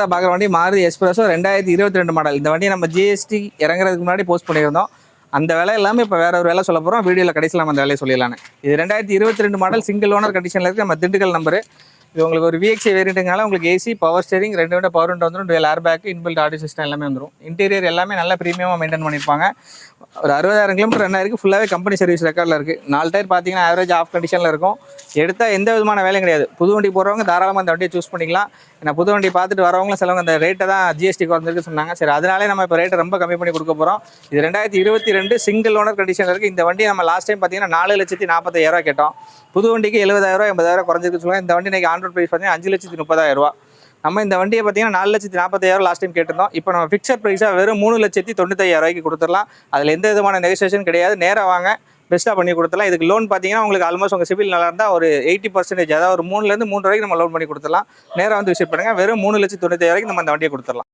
பார்க்குற வண்டி Maruti espresso 2022 model. இந்த வண்டியை நம்ம ஜிஎஸ்டி இறங்குறதுக்கு முன்னாடி போஸ்ட் பண்ணியிருந்தோம். அந்த விலை எல்லாமே இப்போ வேற ஒரு வேலை சொல்ல போகிறோம். வீடியோவில் கடைசியில் நம்ம அந்த வேலையை சொல்லிடலான்னு. இது 2022 மாடல், சிங்கிள் ஓனர் கண்டிஷனில் இருக்குது. நம்ம திண்டுக்கல் நம்பரு. இது உங்களுக்கு ஒரு விஎக்ஸி வேரியண்ட்டுனால உங்களுக்கு ஏசி, பவர் ஸ்டேரிங், 2 விட பவர் விண்டோ வந்துடும். Twelve air bag, inbuilt audio system எல்லாமே வந்துடும். இன்டீரியர் எல்லாமே நல்ல ப்ரீமியமாக மெயின்டைன் பண்ணியிருப்பாங்க. ஒரு 60,000 கிலோமீட்டர் ரன் ஆயிருக்கு. ஃபுல்லாகவே கம்பெனி சர்வீஸ் ரெக்கார்டில் இருக்குது. 4 டயர் பார்த்தீங்கன்னா ஆவரேஜ் ஆஃப் கண்டிஷனில் இருக்கும். எடுத்தால் எந்த விதமான வேலையும் கிடையாது. புது வண்டி போகிறவங்க தாராளமாக அந்த வண்டியை சூஸ் பண்ணிக்கலாம். ஏன்னா புது வண்டி பார்த்துட்டு வரவங்களும் சிலவங்க அந்த ரேட்டை தான் ஜிஎஸ்டி குறைஞ்சிருக்கு சொன்னாங்க. சரி, அதனாலே நம்ம இப்போ ரேட்டை ரொம்ப கம்மி பண்ணி கொடுக்க போகிறோம். இது 2022 சிங்கிள் ஓனர் கண்டிஷனில் இருக்குது. இந்த வண்டி நம்ம லாஸ்ட் டைம் பார்த்தீங்கன்னா 4,45,000 கேட்டோம். புது வண்டிக்கு 70,000 80,000 குறைஞ்சிருக்கு சொல்லுவாங்க. இந்த வண்டி இன்றைக்கி ஆன் ரோட் ப்ரைஸ் பார்த்தீங்கன்னா 5,30,000. நம்ம இந்த வண்டியை பார்த்தீங்கன்னா 4,40,000 லாஸ்ட் டைம் கேட்டிருந்தோம். இப்போ நம்ம ஃபிக்ஸட் ப்ரைஸாக வெறும் 3,95,000 கொடுத்துடலாம். அதில் எந்த விதமான நெகோசியேஷன் கிடையாது. நேராக வாங்க, பெஸ்ட்டாக பண்ணி கொடுத்துடலாம். இதுக்கு லோன் பார்த்தீங்கன்னா உங்களுக்கு ஆல்மோஸ்ட் உங்கள் சிபில் நல்லா இருந்தால் ஒரு 80%, அதாவது ஒரு 3,000 இருந்து 3 வரைக்கும் நம்ம லோன் பண்ணி கொடுத்துடலாம். நேராக வந்து விசிட் பண்ணுங்கள். வெறும் 3,90,000 நம்ம அந்த வண்டியை கொடுத்துடலாம்.